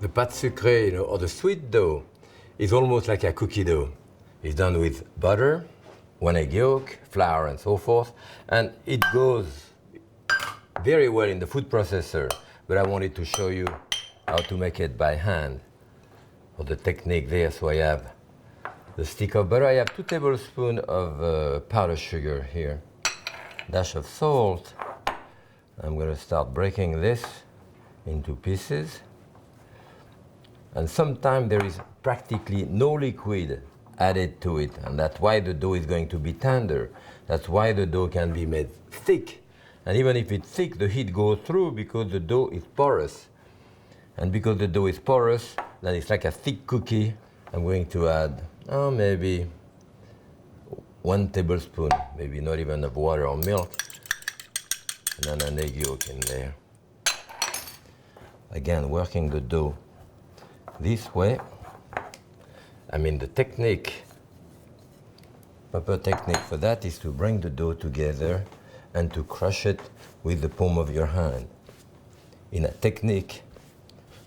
The pâte sucrée, or the sweet dough, is almost like a cookie dough. It's done with butter, 1 egg yolk, flour, and so forth, and it goes very well in the food processor, but I wanted to show you how to make it by hand, or the technique there. So I have the stick of butter. I have 2 tablespoons of powdered sugar here, dash of salt. I'm going to start breaking this into pieces. And sometimes there is practically no liquid added to it, and that's why the dough is going to be tender. That's why the dough can be made thick. And even if it's thick, the heat goes through because the dough is porous. And because the dough is porous, then it's like a thick cookie. I'm going to add, maybe 1 tablespoon, maybe not even of water or milk, and then an egg yolk in there. Again, working the dough this way. I mean, the technique, proper technique for that is to bring the dough together and to crush it with the palm of your hand. In a technique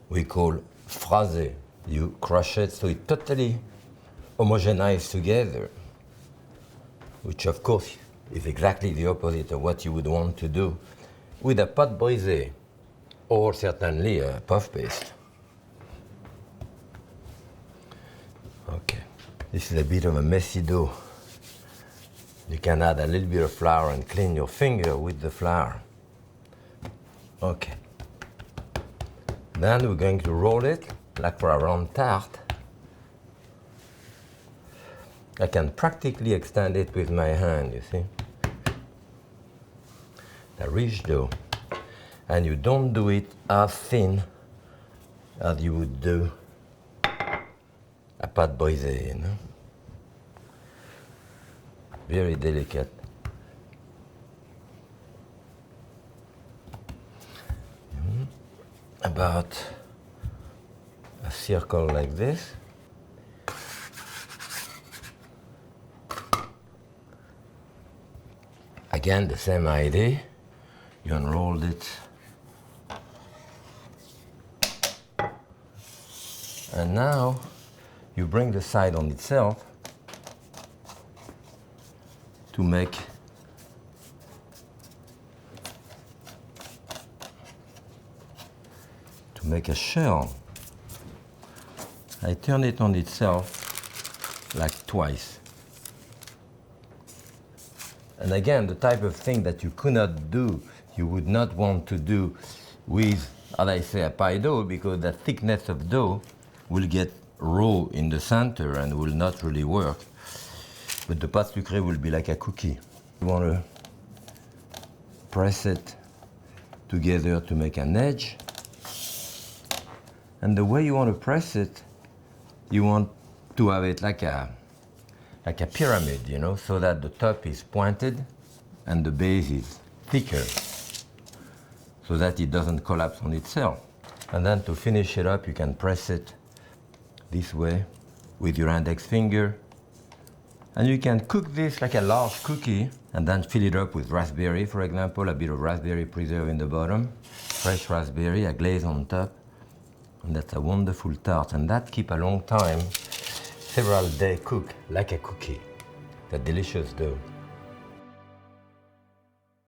we call phraser. You crush it so it totally homogenizes together, which of course is exactly the opposite of what you would want to do with a pâte brisée, or certainly a puff paste. Okay, this is a bit of a messy dough. You can add a little bit of flour and clean your finger with the flour. Okay. Then we're going to roll it like for a round tart. I can practically extend it with my hand, you see. A rich dough. And you don't do it as thin as you would do a pâte brisée, you know. Very delicate. About a circle like this. Again, the same idea. You unroll it. And now you bring the side on itself to make a shell. I turn it on itself like twice. And again, the type of thing that you could not do, you would not want to do with, as I say, a pie dough, because the thickness of dough will get raw in the center and will not really work. But the pâte sucrée will be like a cookie. You want to press it together to make an edge. And the way you want to press it, you want to have it like a pyramid, you know, so that the top is pointed and the base is thicker, so that it doesn't collapse on itself. And then to finish it up, you can press it this way with your index finger. And you can cook this like a large cookie and then fill it up with raspberry, for example, a bit of raspberry preserve in the bottom, fresh raspberry, a glaze on top. And that's a wonderful tart, and that keep a long time, several days cooked like a cookie. The delicious dough.